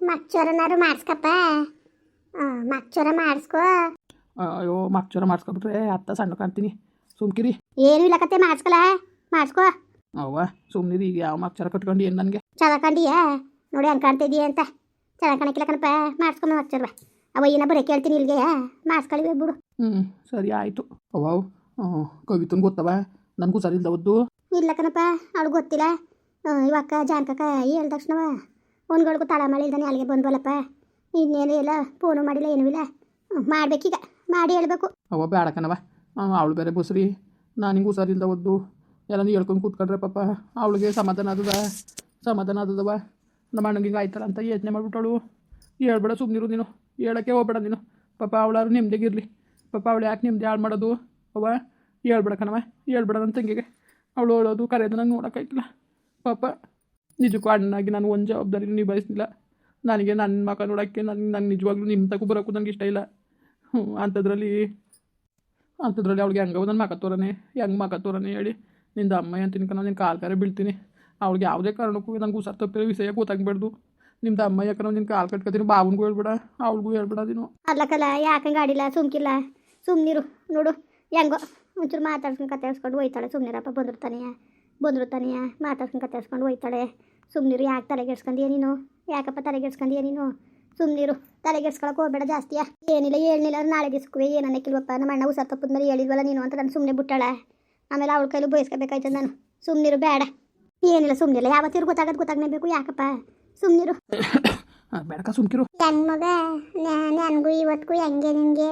ಮಚ್ಚೋರನಾರು ಮಾಡಿಸ್ಕಪ್ಪ. ಮಚ್ಚೋರ ಮಾಡಿಸ್ಕೋ. ಅಯ್ಯೋ ಮಚ್ಚರ ಮಾಡಿಸ್ಕೊಬಿಟ್ರೆ ಅತ್ತ ಸಣ್ಣ ಕಾಣ್ತೀನಿ. ಸುಮ್ಕಿರಿ. ಏನು ಇಲ್ಲ ಕತೆ ಮಾಡಿಸ್ಕೋ. ಅವ್ವ ಸುಮ್ಮನಿರಿ. ಈಗ ಯಾವ ಮಚ್ಚರ ಕಟ್ಕೊಂಡು ಏನು ನನಗೆ ಚೆನ್ನಾಗಿ ನೋಡಿ ಹಂಗೆ ಕಾಣ್ತಿದ್ದೀಯ ಅಂತ. ಚೆನ್ನಾಗಿ ಕಾಣಕ್ಕಿಲ್ಲ ಕಣಪ್ಪ. ಮಾಡಿಸ್ಕೊಂಬ ಮಚ್ಚರ್ವ. ಅವ ಏನ ಬರೀ ಕೇಳ್ತೀನಿ ಇಲ್ಲಿಗೆ ಮಾಡಿಸ್ಕೊಳ್ಳಿ ಬಿಡು. ಸರಿ ಆಯಿತು. ಅವ್ವ ಕವಿತನ್ ಗೊತ್ತವ ನನಗೂ ಸರಿ ಇಲ್ದವದ್ದು. ಇಲ್ಲ ಕಣಪ್ಪ ಅವಳು ಗೊತ್ತಿಲ್ಲ. ಇವಕ್ಕ ಜಾನ್ಕಕ್ಕ ಹೇಳ್ದ ತಕ್ಷಣವ ಒಂದ್ಗಳಿಗೂ ತಳ ಮಳೆ ಇಲ್ದಾನೆ ಅಲ್ಲಿಗೆ ಬಂದ್ವಲ್ಲಪ್ಪ. ಇನ್ನೇನು ಇಲ್ಲ ಫೋನು ಮಾಡಿಲ್ಲ ಏನೂ ಇಲ್ಲ. ಮಾಡ್ಬೇಕೀಗ ಮಾಡಿ ಹೇಳ್ಬೇಕು. ಅವ್ವ ಬೇಡ ಕಣವ. ಅವಳು ಬೇರೆ ಬಸ್ರಿ ನನಗೂ ಸರಿ ಇಲ್ದವದ್ದು ಎಲ್ಲ ಹೇಳ್ಕೊಂಡು ಕೂತ್ಕೊಂಡ್ರೆ ಪಾಪ ಅವಳಿಗೆ ಸಮಾಧಾನ ಆದದವ. ನಮ್ಮ ಅಣ್ಣಂಗೆ ಆಯ್ತಲ್ಲ ಅಂತ ಯೋಚನೆ ಮಾಡಿಬಿಟ್ಟವಳು. ಹೇಳ್ಬೇಡ ಸುಮ್ಮನಿರು ನೀನು. ಹೇಳೋಕ್ಕೆ ಹೋಗ್ಬೇಡ ನೀನು. ಪಾಪ ಅವಳಾರು ನೆಮ್ಮದಿಗಿರಲಿ. ಪಾಪ ಅವಳು ಯಾಕೆ ನೆಮ್ಮದಿ ಹಾಳು ಮಾಡೋದು. ಅವ್ವ ಹೇಳ್ಬೇಡ ಕಣವ. ಹೇಳ್ಬೇಡ ನನ್ನ ತಂಗಿಗೆ. ಅವಳು ಹೇಳೋದು ಕರೆಯೋದು ನಂಗೆ ನೋಡೋಕ್ಕಾಯ್ತಿಲ್ಲ ಪಾಪ. ನಿಜಕ್ಕೂ ಅಣ್ಣನಾಗಿ ನಾನು ಒಂದು ಜವಾಬ್ದಾರಿ ನಿಭಾಯಿಸ್ತಿಲ್ಲ. ನನಗೆ ನನ್ನ ಮಕ್ಕ ನೋಡೋಕ್ಕೆ ನನಗೆ ನಿಜವಾಗ್ಲೂ ನಿಮ್ಮ ತಗು ಬರೋಕ್ಕೂ ನನಗೆ ಇಷ್ಟ ಇಲ್ಲ. ಅಂಥದ್ರಲ್ಲಿ ಅವಳಿಗೆ ಹೆಂಗವ ನನ್ನ ಮಕ್ಕ ತೋರನೆ ಹೇಳಿ ನಿಂದ ಅಮ್ಮ ಅಂತೀನಿ ಕಣ. ನಿನ್ನ ಕಾಲು ಬೀಳ್ತೀನಿ. ಅವಳಿಗೆ ಯಾವುದೇ ಕಾರಣಕ್ಕೂ ನನಗೂ ಸರ್ ತಪ್ಪಿರೋ ವಿಷಯ ಗೊತ್ತಾಗಬೇಡ್ದು. ನಿಮ್ದು ಅಮ್ಮ ಯಾಕಂದ್ರೆ ನಿನ್ನ ಕಾಲು ಕಟ್ಕೊತೀನಿ. ಬಾವನಿಗೂ ಹೇಳ್ಬೇಡ ಅವಳಿಗೂ ಹೇಳ್ಬೇಡ ನೀನು. ಅಲ್ಲಕ್ಕಲ್ಲ ಯಾಕಂಗೆ ಆಡಿಲ್ಲ ಸುಮ್ಕಿಲ್ಲ. ಸುಮ್ಮನಿರು ನೋಡು ಹೆಂಗೋ ಒಂಚೂರು ಮಾತಾಡ್ಸ್ಕೊಂಡು ಕತ್ತರಿಸ್ಕೊಂಡು ಹೋಯ್ತಾಳೆ. ಸುಮ್ಮನಿರಪ್ಪ ಬಂದಿರ್ತಾನೆಯ ಮಾತಾಡ್ಸ್ಕೊಂಡು ಕತ್ತರಿಸ್ಕೊಂಡು ಹೋಯ್ತಾಳೆ. ಸುಮ್ಮನಿರು. ಯಾಕೆ ತಲೆಗೆಡ್ಸ್ಕೊಂಡೀಯ ನೀನು? ಯಾಕಪ್ಪ ತಲೆಗೆಡ್ಸ್ಕೊಂಡೀಯ ನೀನು? ಸುಮ್ಮನಿರು. ತಲೆಗೆಡ್ಸ್ಕೊಳಕ್ಕೆ ಹೋಗ್ಬೇಡ ಜಾಸ್ತಿಯಾ. ಏನಿಲ್ಲ ನಾಳೆ ದಿವ್ಸಕ್ಕೂ ಏನನ್ನಕ್ಕಿಲ್ವಪ್ಪ. ನಮ್ಮ ಅಣ್ಣ ಹುಷಾರು ತಪ್ಪದ ಮೇಲೆ ಹೇಳಿಲ್ವಲ್ಲ ನೀನು ಅಂತ ನಾನು ಸುಮ್ಮನೆ ಬಿಟ್ಟಾಳೆ. ಆಮೇಲೆ ಅವಳ ಕೈಲೂ ಬಯಸ್ಕೋಬೇಕಾಯ್ತದ ನಾನು. ಸುಮ್ಮನಿರು ಬೇಡ. ಏನಿಲ್ಲ ಸುಮ್ಮನಿಲ್ಲ. ಯಾವತ್ತಿರು ಗೊತ್ತಾಗಬೇಕು. ಯಾಕಪ್ಪ ಸುಮ್ಮನಿರು. ಬೇಡಕ್ಕ ಸುಮ್ಕಿರು. ನನ್ನ ಮಗ ನನಗೂ ಇವತ್ತಿಗೂ ಹೆಂಗೆ ನಿನಗೆ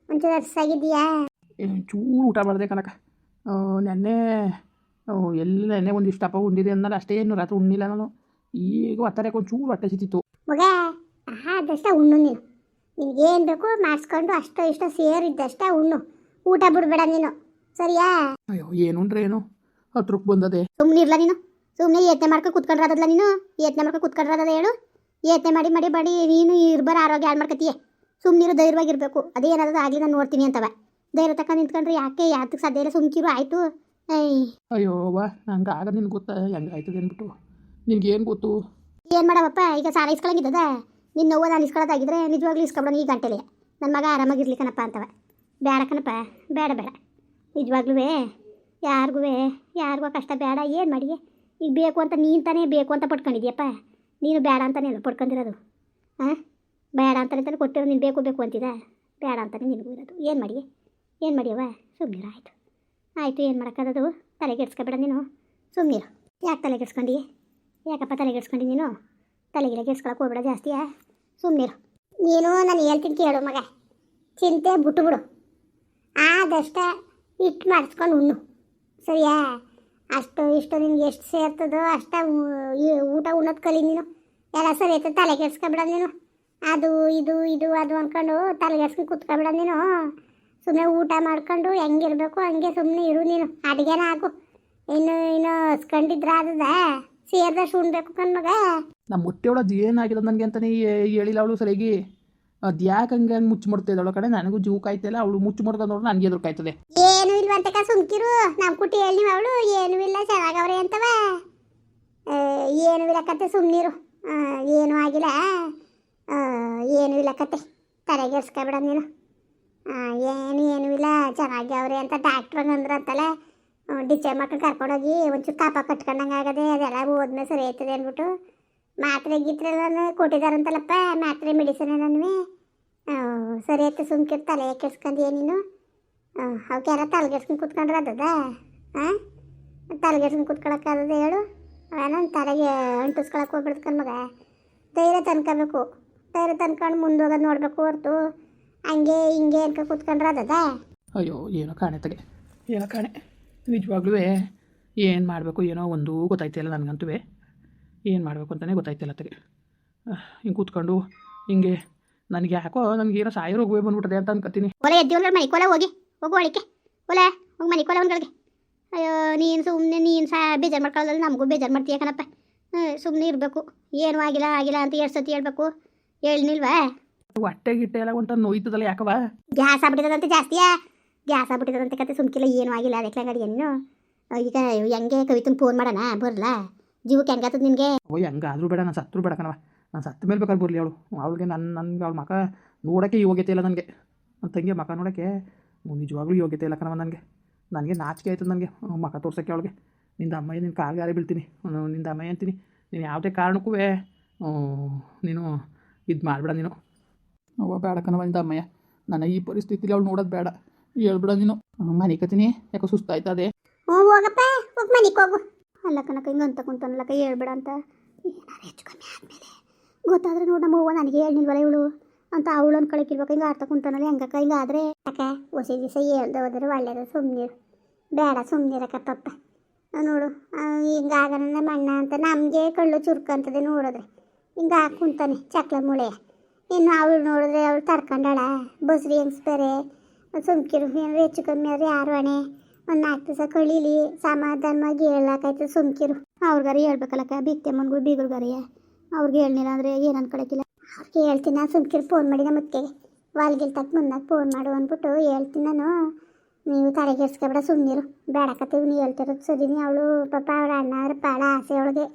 ಒಂಚೂರು ಅರ್ಸಾಗಿದೆಯಾ? ಚೂರು ಊಟ ಮಾಡಿದೆ ಕನಕ. ನೆನ್ನೆ ಒಂದಿಷ್ಟಪ್ಪ ಉಂಡಿದೆ ಅಂದಲ್ಲ ಅಷ್ಟೇ. ಏನು ರಾತ್ರಿ ಉಣ್ಣಿಲ್ಲ ನಾನು. ಈಗ ಒತ್ತಾರಕ್ಕೆ ಒಂದು ಚೂರು ಹೊಟ್ಟೆ ಸಿಕ್ತಿತ್ತು ಮಗ. ಆದಷ್ಟ ಉಣ್ಣು ನೀನು. ನಿನಗೇನು ಬೇಕು ಮಾಡಿಸ್ಕೊಂಡು ಅಷ್ಟೋ ಇಷ್ಟೋ ಸೇರಿದ್ದಷ್ಟ ಉಣ್ಣು. ಊಟ ಬಿಡಬೇಡ ನೀನು ಸರಿಯಾ? ಅಯ್ಯೋ ಏನುಂಡ್ರೆ ಏನು ಹತ್ರಕ್ಕೆ ಬಂದದೆ. ಸುಮ್ಮನೆ ಇರಲ್ಲ ನೀನು. ಸುಮ್ಮನೆ ಯತ್ನೆ ಮಾಡ್ಕೊಂಡು ಕುತ್ಕೊಂಡ್ರದಲ್ಲ ನೀನು. ಯತ್ನೆ ಮಾಡ್ಕೊಂಡು ಕುತ್ಕೊಂಡ್ರದ ಹೇಳು. ಯತ್ನೆ ಮಾಡಿ ನೀನು ಇರ್ಬಾರ ಆರೋಗ್ಯ ಹಾಳು ಮಾಡ್ಕೊತೀಯ. ಸುಮ್ಮನಿರು. ಧೈರ್ಯವಾಗಿರಬೇಕು. ಅದೇನಾದ್ರು ಆಗಲಿ ನಾನು ನೋಡ್ತೀನಿ ಅಂತವ. ಧೈರ್ಯ ತಕೊಂಡು ನಿಂತ್ಕೊಂಡ್ರೆ ಯಾತಕ್ಕೆ ಸಾಧ್ಯ ಇಲ್ಲ. ಸುಮ್ಕಿರು ಆಯಿತು. ಅಯ್ಯೋ ಅವ್ವ ನಂಗೆ ಆಗ ನಿನ್ಗೆ ಗೊತ್ತಾ ಹೆಂಗೆ ಆಯ್ತದೆ ಅಂದ್ಬಿಟ್ಟು. ನಿನ್ಗೇನು ಗೊತ್ತು? ಏನು ಮಾಡವಪ್ಪ ಈಗ ಸಾಲ ಇಸ್ಕೊಳಂಗಿದ್ದದ. ನಿನ್ನ ನೋವು ನಾನು ಇಸ್ಕೊಳ್ಳೋದಾಗಿದ್ರೆ ನಿಜವಾಗ್ಲೂ ಇಸ್ಕೊಬಿಡೋಣ ಈ ಗಂಟೆಲೆ. ನನ್ನ ಮಗ ಆರಾಮಾಗಿರ್ಲಿ ಕಣಪ್ಪ ಅಂತವ. ಬೇಡ ಕಣಪ್ಪ ಬೇಡ. ನಿಜವಾಗ್ಲೂ ಯಾರಿಗೂ ಕಷ್ಟ ಬೇಡ. ಏನು ಮಾಡಿ ಈಗ ಬೇಕು ಅಂತ ನೀನು ತಾನೇ ಬೇಕು ಅಂತ ಪಡ್ಕೊಂಡಿದ್ಯಪ್ಪ. ನೀನು ಬೇಡ ಅಂತಾನೆ ಅಲ್ಲ ಪಡ್ಕೊಂಡಿರೋದು. ಬೇಡ ಅಂತಾನೆ ಕೊಟ್ಟಿರೋ. ನೀನು ಬೇಕು ಅಂತಿದ. ಬೇಡ ಅಂತಾನೆ ನಿನಗೂ ಇರೋದು. ಏನು ಮಾಡಿಯವ? ಸುಮ್ಮನಿರು. ಆಯಿತು ಏನು ಮಾಡೋಕ್ಕದು. ತಲೆಗೆಡ್ಸ್ಕೊಬೇಡ ನೀನು. ಸುಮ್ಮನಿರು. ಯಾಕೆ ತಲೆಗೆಡ್ಸ್ಕೊಂಡು? ಯಾಕಪ್ಪ ತಲೆಗೆಡ್ಸ್ಕೊಂಡು ನೀನು? ತಲೆಗೆಡ್ಸ್ಕೊಳಕ್ಕೆ ಹೋಗ್ಬೇಡ ಜಾಸ್ತಿಯಾ. ಸುಮ್ಮನಿರು ನೀನು. ನಾನು ಹೇಳ್ತೀನಿ ಕೇಳು ಮಗ. ಚಿಂತೆ ಬಿಟ್ಟುಬಿಡು. ಆದಷ್ಟ ಹಿಟ್ಟು ಮಾಡಿಸ್ಕೊಂಡು ಉಣ್ಣು ಸರಿಯಾ? ಅಷ್ಟು ಇಷ್ಟು ನಿನ್ಗೆ ಎಷ್ಟು ಸೇರ್ತದೋ ಅಷ್ಟ ಊಟ ಉಣ್ಣೋದು ಕಲಿ ನೀನು. ಎಲ್ಲ ಸರಿ ಆಯ್ತು. ತಲೆಗೆಡ್ಸ್ಕೊಬೇಡ ನೀನು. ಅದು ಅದು ಅಂದ್ಕೊಂಡು ತಲೆಗೆಡ್ಸ್ಕೊಂಡು ಕೂತ್ಕೊಬೇಡ ನೀನು. ಸುಮ್ಮನೆ ಊಟ ಮಾಡ್ಕೊಂಡು ಹೆಂಗಿರ್ಬೇಕು ಹಂಗೆ ಸುಮ್ಮನೆ ಇರು ನೀನು. ಅಡುಗೆನ ಹಾಕು. ಇನ್ನು ಹಸ್ಕೊಂಡಿದ್ರೆ ಅದದ ಸೇರ್ದಷ್ಟು ಉಣ್ಬೇಕು ಕಣ್ಮಗ. ನಮ್ಮ ಹೊಟ್ಟೆ ಒಳಗೆ ಏನಾಗಿದೆ ನನಗೆ ಅಂತಲೇ ಹೇಳಿಲ್ಲ ಅವಳು ಸರಿಯಾಗಿ. ಅದು ಯಾಕೆ ಹಂಗೆ ಮುಚ್ಚಿ ಮಾಡ್ತಿದ್ದಾಳು ಕಡೆ. ನನಗೂ ಜೀವ ಕಾಯ್ತಿಲ್ಲ. ಅವಳು ಮುಚ್ಚಿ ಮಾಡ್ಕೊಂಡು ನೋಡ್ರೆ ನನಗೆ ಎದುರು ಕಾಯ್ತದೆ. ಏನು ಇಲ್ವಂತಕ ಸುಮ್ಕಿರು. ನಮ್ಮ ಕುಟ್ಟಿ ಹೇಳಿ ಅವಳು ಏನೂ ಇಲ್ಲ ಚೆನ್ನಾಗವ್ರೆ ಅಂತವ. ಏನೂ ಇಲ್ಲ ಕತೆ. ಸುಮ್ಮನಿರು. ಏನೂ ಆಗಿಲ್ಲ. ಏನೂ ಇಲ್ಲ ಕತೆ. ತಲೆಗೆಡ್ಸ್ಕೊಬೇಡ ನೀನು. ಏನೂ ಇಲ್ಲ ಚೆನ್ನಾಗಿ ಅವ್ರೆ ಅಂತ ಡಾಕ್ಟ್ರಂಗೆ ಅಂದ್ರಂತಲ್ಲ. ಡಿಸ್ಚಾರ್ಜ್ ಮಾಡ್ಕೊಂಡು ಕರ್ಕೊಂಡೋಗಿ ಒಂಚೂರು ಕಾಪ ಕಟ್ಕೊಂಡಂಗೆ ಆಗದೆ. ಅದೆಲ್ಲ ಹೋದ್ಮೇಲೆ ಸರಿ ಆಯ್ತದೆ ಅಂದ್ಬಿಟ್ಟು ಮಾತ್ರೆ ಗೀತ್ರೆಲ್ಲ ಕೊಟ್ಟಿದ್ದಾರಂತಲ್ಲಪ್ಪ. ಮಾತ್ರೆ ಮೆಡಿಸಿನ್ ನನವೇ ಸರಿ ಆಯ್ತು. ಸುಮ್ಕಿರು. ತಲೆ ಕೆಡ್ಸ್ಕೊಂಡು ನೀನು. ಅವಕ್ಕೆಲ್ಲ ತಲೆಗೆಡ್ಸ್ಕೊಂಡು ಕೂತ್ಕೊಂಡ್ರೆ ಅದದ? ತಲೆಗೆಡ್ಸ್ಕೊಂಡು ಕೂತ್ಕೊಳಕ್ಕಾಗದೆ ಹೇಳು? ನಾನು ತಲೆಗೆ ಅಂಟಿಸ್ಕೊಳಕ್ಕೆ ಹೋಗ್ಬಿಡ್ದು ಕಣ್ಮಗ. ಧೈರ್ಯ ತಂದ್ಕೋಬೇಕು. ಧೈರ್ಯ ತಂದ್ಕೊಂಡು ಮುಂದೋಗೋದು ನೋಡಬೇಕು ಹೊರ್ತು ಹಂಗೆ ಹಿಂಗೆ ಅನ್ಕೊ ಕೂತ್ಕೊಂಡ್ರೆ ಅದದ? ಅಯ್ಯೋ ಏನೋ ಕಾಣೆ ನಿಜವಾಗ್ಲೂ ಏನು ಮಾಡಬೇಕು ಏನೋ ಒಂದು ಗೊತ್ತಾಯ್ತಿಲ್ಲ ನನಗಂತೂ. ಏನು ಮಾಡಬೇಕು ಅಂತಲೇ ಗೊತ್ತಾಯ್ತಿಲ್ಲ ತಗೆ. ಹಿಂಗೆ ಕೂತ್ಕೊಂಡು ಹಿಂಗೆ ನನಗೆ ಯಾಕೋ ನನಗೇನೋ ಸಾಯೋ ರೋಗವೇ ಬಂದ್ಬಿಟ್ಟದೆ ಅಂತ ಅನ್ಕೋತೀನಿ. ಒಲೆ ಎದ್ದಿವಲ್ಲ ಮೈಕೋಲ ಹೋಗು ಒಳಿಕೆ. ಒಲೆ ಹೋಗಿ ಮನಿಕೋಲ ಒಂದ್ಗಳಿಗೆ. ಅಯ್ಯೋ ನೀನು ಸುಮ್ಮನೆ ಬೇಜಾರು ಮಾಡ್ಕೊಳ್ಳೋದ್ರಲ್ಲಿ ನಮಗೂ ಬೇಜಾರು ಮಾಡ್ತೀಯ ಕಣಪ್ಪ. ಸುಮ್ಮನೆ ಇರಬೇಕು. ಏನೂ ಆಗಿಲ್ಲ ಅಂತ ಎರಡು ಸತಿ ಹೇಳ್ಬೇಕು. ಹೇಳಿಲ್ವಾ? ಹೊಟ್ಟೆ ಗಿಟ್ಟೆ ಎಲ್ಲ ಒಂಥರ ನೋಯ್ತದಲ್ಲ ಯಾಕವ? ಗ್ಯಾಸ್ ಆಗ್ಬಿಟ್ಟಿದಂತೆ ಜಾಸ್ತಿಯಾ. ಗ್ಯಾಸ್ ಆಗ್ಬಿಟ್ಟಿದಂತೆ ಕತೆ. ಸುಮ್ಕಿಲ್ಲ. ಏನೂ ಆಗಿಲ್ಲ. ಅದಕ್ಕೆ ಗಾಡಿ ಏನು ಈಗ ಹೆಂಗೆ ಕವಿತಂಗೆ ಫೋನ್ ಮಾಡೋಣ ಬರಲ್ಲ? ಜೀವಕ್ಕೆ ಹೆಂಗಾತದ ನಿನಗೆ? ಓ ಹೆಂಗಾದ್ರೂ ಬೇಡ. ನಾನು ಸತ್ರು ಬೇಡ ಕಣವ. ನಾನು ಸತ್ತ ಮೇಲೆ ಬೇಕಾದ್ರೆ ಬರಲಿ ಅವಳು. ಅವಳಿಗೆ ನನಗೆ ಅವಳ ಮಕ ನೋಡೋಕ್ಕೆ ಯೋಗ್ಯತೆ ಇಲ್ಲ ನನಗೆ. ನನ್ನ ತಂಗಿಯ ಮಕ ನೋಡೋಕ್ಕೆ ನಿಜವಾಗ್ಲೂ ಯೋಗ್ಯತೆ ಇಲ್ಲ ಕಣವ ನನಗೆ ನಾಚಿಕೆ ಆಯ್ತದೆ ನನಗೆ ಮಕ ತೋರ್ಸೋಕ್ಕೆ ಅವಳಿಗೆ. ನಿಂದ ಅಮ್ಮಯ್ಯ ನಿನ್ನ ಕಾಲ್ಗಾರೆ ಬೀಳ್ತೀನಿ, ನಿಂದ ಅಮ್ಮಯ್ಯ ಅಂತೀನಿ. ನೀನು ಯಾವುದೇ ಕಾರಣಕ್ಕೂ ನೀನು ಇದು ಮಾಡಬೇಡ ನೀನು. ಅವ್ವ ಬೇಡ ಕಣವ ನಿಂದ ಅಮ್ಮಯ್ಯ, ನನ್ನ ಈ ಪರಿಸ್ಥಿತಿಲಿ ಅವಳು ನೋಡೋದು ಬೇಡ. ಹೇಳ್ಬಿಡ ನೀನು. ಮನೆ ಕತ್ತೀನಿ, ಯಾಕೋ ಸುಸ್ತಾಯ್ತದೆ. ಹೋಗಪ್ಪ, ಹೋಗಿ ಮನೆಗೆ ಹೋಗು. ಅಲ್ಲ ಕಣಕ್ಕ ಹಿಂಗೆ ಅಂತ ಕುಂತನಲ್ಲಕ್ಕ ಹೇಳ್ಬೇಡ ಅಂತ. ಏನಾರು ಹೆಚ್ಚು ಕಮ್ಮಿ ಆದಮೇಲೆ ಗೊತ್ತಾದ್ರೆ ನೋಡಿ ನಮ್ಮ ಅವ್ವ ನನಗೆ ಹೇಳಿಲ್ವಲ್ಲ ಇವಳು ಅಂತ ಅವಳು ಅನ್ಕೊಳಕ್ಕಿರ್ಬೇಕು. ಹಿಂಗೆ ಆಡ್ತಾ ಕುಂತಾನಲ್ಲ ಹೆಂಗಕ್ಕ ಹಿಂಗೆ ಆದರೆ ಅಕ್ಕ ಹೊಸ ದಿವಸ ಹೇಳ್ದೆ ಹೋದ್ರೆ ಒಳ್ಳೇದು. ಸುಮ್ಮನಿರು, ಬೇಡ ಸುಮ್ಮನಿರಕ್ಕ ಪಪ್ಪ. ನೋಡು ಹಿಂಗಾಗನ ನಮ್ಮ ಅಣ್ಣ ಅಂತ ನಮಗೆ ಕಳ್ಳು ಚುರುಕಂತದೆ ನೋಡಿದ್ರೆ ಹಿಂಗೆ ಹಾಕಿ ಕುಂತಾನೆ ಚಕ್ಲ ಮೂಳೆ. ಇನ್ನು ಅವಳು ನೋಡಿದ್ರೆ ಅವಳು ತರ್ಕೊಂಡಾಳ ಬಸ್ರಿ ಹೆಂಗ್ಸ್ ಬೇರೆ. ಸುಮ್ಕಿರು, ಏನಾರು ಹೆಚ್ಚು ಕಮ್ಮಿ ಆದರೆ ಯಾರು ಅಣೆ ಒಂದು 4 ದಿವಸ ಕಳೀಲಿ ಸಮಾಧಾನವಾಗಿ ಹೇಳಕ್ಕಾಯ್ತು. ಸುಮ್ಕಿರು. ಅವ್ರಿಗಾರ ಹೇಳ್ಬೇಕಲ್ಲಕ್ಕ, ಬಿಕ್ತಮ್ಮನಿಗೂ ಬೀಗರ್ಗಾರಿಯ ಅವ್ರಿಗೆ ಹೇಳಿಲ್ಲ ಅಂದರೆ ಏನು ಅನ್ಕೊಳಕ್ಕಿಲ್ಲ. ಅವ್ರಿಗೆ ಹೇಳ್ತೀನಿ ನಾನು. ಸುಮ್ಕಿರು, ಫೋನ್ ಮಾಡಿ ನಮ್ಮ ಮುತ್ತಿಗೆ ವಾಲ್ಗಿಲ್ ತಕ್ಕ ಮುಂದಾಗ ಫೋನ್ ಮಾಡು ಅಂದ್ಬಿಟ್ಟು ಹೇಳ್ತೀನಿ ನಾನು. ನೀವು ತಲೆಗೆಡ್ಸ್ಕೊಬೇಡ, ಸುಮ್ಮನಿರು. ಬೇಡಕತ್ತೀವಿ ನೀವು ಹೇಳ್ತಿರೋದು ಸರಿನಿ. ಅವಳು ಪಾಪ ಅವ್ರ ಅಣ್ಣ ಅವ್ರ ಭಾಳ ಆಸೆ ಅವಳಿಗೆ.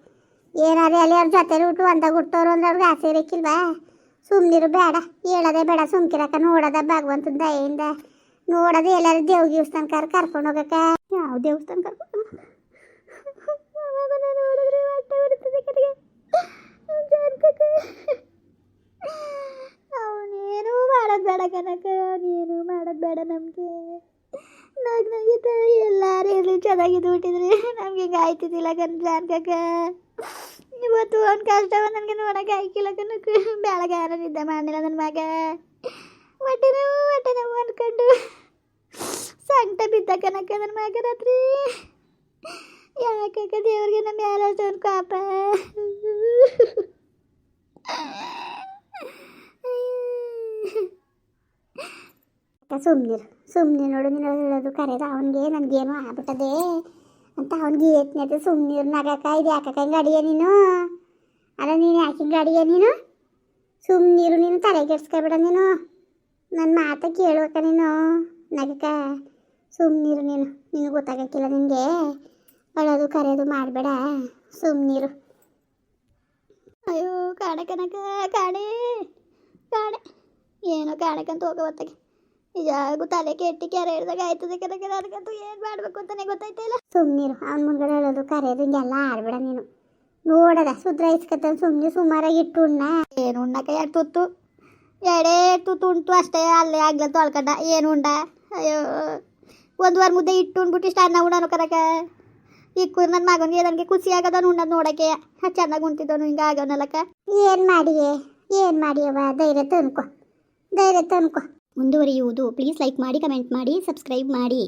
ಏನಾದ್ರೆ ಅಲ್ಲಿ ಅವ್ರ ಜೊತೆ ಊಟ ಒಂದಾಗ ಹುಟ್ಟೋರು ಅಂದ್ರೆ ಅವ್ರಿಗೆ ಆಸೆ ಇರಕ್ಕಿಲ್ವಾ? ಸುಮ್ಮನಿರು, ಬೇಡ ಹೇಳೋದೇ ಬೇಡ. ಸುಮ್ಕಿರಕ್ಕ ನೋಡೋದ ಭಗವಂತನ ದಯೆಯಿಂದ ನೋಡೋದು. ಎಲ್ಲರೂ ದೇವಸ್ಥಾನಕಾರ ಕರ್ಕೊಂಡು ಹೋಗಕ್ಕ. ಯಾವ ದೇವಸ್ಥಾನ ಕರ್ಕೊಂಡು ನೋಡಿದ್ರೆ ಹೊಟ್ಟೆ ಬರ್ತದೆ ಕಡೆಗೆ. ಅವನೇನು ಮಾಡೋದು ಬೇಡ ಕನಕ, ಅವನೇನು ಮಾಡೋದು ಬೇಡ. ನಮಗೆ ನಗಿತ ಎಲ್ಲಾರು ಹೇಳಿ ಚೆನ್ನಾಗಿದ್ದು ಬಿಟ್ಟಿದ್ರೆ ನಮ್ಗೆ ಹಿಂಗೆ ಆಯ್ತಿದ್ದಿಲ್ಲ ಜಾನ್ಕಕ್ಕ. ಇವತ್ತು ಒಂದು ಕಷ್ಟವ ನನಗೆ ನೋಡೋಕೆ ಆಯ್ಕಿಲ್ಲ ಕನಕ. ಬೆಳಗ್ಗೆ ಯಾರು ನಿದ್ದೆ ಮಾಡಲಿಲ್ಲ ನನ್ನ ಮಗ. ಹೊಟ್ಟೆ ನೋವು ಅಂದ್ಕೊಂಡು ಸಂಕಟ ಬಿದ್ದ ಕನಕ ನನ್ನ ಮಗ ರಾತ್ರಿ. ಯಾಕಕ್ಕ ದೇವ್ರಿಗೆ ನಮ್ಮ ಯಾರು ಕಾಪ. ಸುಮ್ಮನೆ ನೋಡು, ನೀನು ಹೇಳೋದು ಕರೆದ ಅವನಿಗೆ ನನಗೇನು ಆಗ್ಬಿಟ್ಟದೆ ಅಂತ ಅವನಿಗೆ ಏತ್ನೈತೆ. ಸುಮ್ಮನಿರು ನಗಕ್ಕ. ಇದು ಯಾಕಕ್ಕ ಹಿಂಗೆ ಅಡಿಯ ನೀನು? ಅಲ್ಲ ನೀನು ಯಾಕೆ ಹಿಂಗೆ ಅಡಿಯ ನೀನು? ಸುಮ್ಮನಿರು, ನೀನು ತಲೆಗೆಡ್ಸ್ಕೊಬೇಡ ನೀನು. ನನ್ನ ಮಾತ ಕೇಳುವಕ್ಕ ನೀನು ನಗಕ್ಕ. ಸುಮ್ಮನಿರು ನೀನು ಗೊತ್ತಾಗಕ್ಕಿಲ್ಲ ನಿನಗೆ. ಅಳೋದು ಕರೆಯೋದು ಮಾಡಬೇಡ, ಸುಮ್ಮನಿರು. ಅಯ್ಯೋ ಕಾಣೆ ಕನಕ, ಕಾಣೆ ಏನೋ ಕಾಣಕ್ಕಂತ ಹೋಗೋವತ್ತಾಗೆ ನಿಜಾಗೂ ತಲೆ ಕೆಟ್ಟಿ ಕೆರೆ ಹಿಡ್ದಾಗ ಆಯ್ತದೆ ಕನಕ. ನನಗಂತೂ ಏನು ಮಾಡಬೇಕು ಅಂತಲೇ ಗೊತ್ತಾಯ್ತಾ ಇಲ್ಲ. ಸುಮ್ಮನಿರು, ಅವ್ನ ಮುಂದ್ಗಡೆ ಹೇಳೋದು ಕರೆಯೋದು ಹಿಂಗೆಲ್ಲ ಆಡ್ಬೇಡ ನೀನು. ನೋಡದ ಸುಧಾರಿಸ್ಕತ್ತ ಸುಮ್ಮನೆ ಸುಮಾರಾಗಿ ಇಟ್ಟು ಉಣ್ಣ. ಏನು ಉಣ್ಣಕ್ಕ 2 ತುತ್ತು 2 ತುತ್ತು ಉಂಟು ಅಷ್ಟೇ. ಅಲ್ಲೇ ಆಗ್ಲ ತೊಳ್ಕೊಂಡ ಏನು ಉಂಡ. ಅಯ್ಯೋ 1 ವಾರ ಮುದ್ದೆ ಇಟ್ಟು ಉಣ್ಬಿಟ್ಟು ಇಷ್ಟು ಅನ್ನ ಉಣ್ಣನು ಕನಕ. ಇಕ್ಕು ನನ್ನ ಮಗನಿಗೆ ನನಗೆ ಖುಷಿ ಆಗೋದನು ಉಣ್ಣದು ನೋಡೋಕ್ಕೆ. ಚೆನ್ನಾಗಿ ಉಣ್ತಿದ್ದವನು ಹಿಂಗೆ ಆಗೋನಲ್ಲಕ್ಕ. ಏನು ಮಾಡಿಯವ? ಧೈರ್ಯ ತಂದ್ಕೊ. ಮುಂದುವರಿಯುವುದು. ಪ್ಲೀಸ್ ಲೈಕ್ ಮಾಡಿ, ಕಮೆಂಟ್ ಮಾಡಿ, ಸಬ್ಸ್ಕ್ರೈಬ್ ಮಾಡಿ.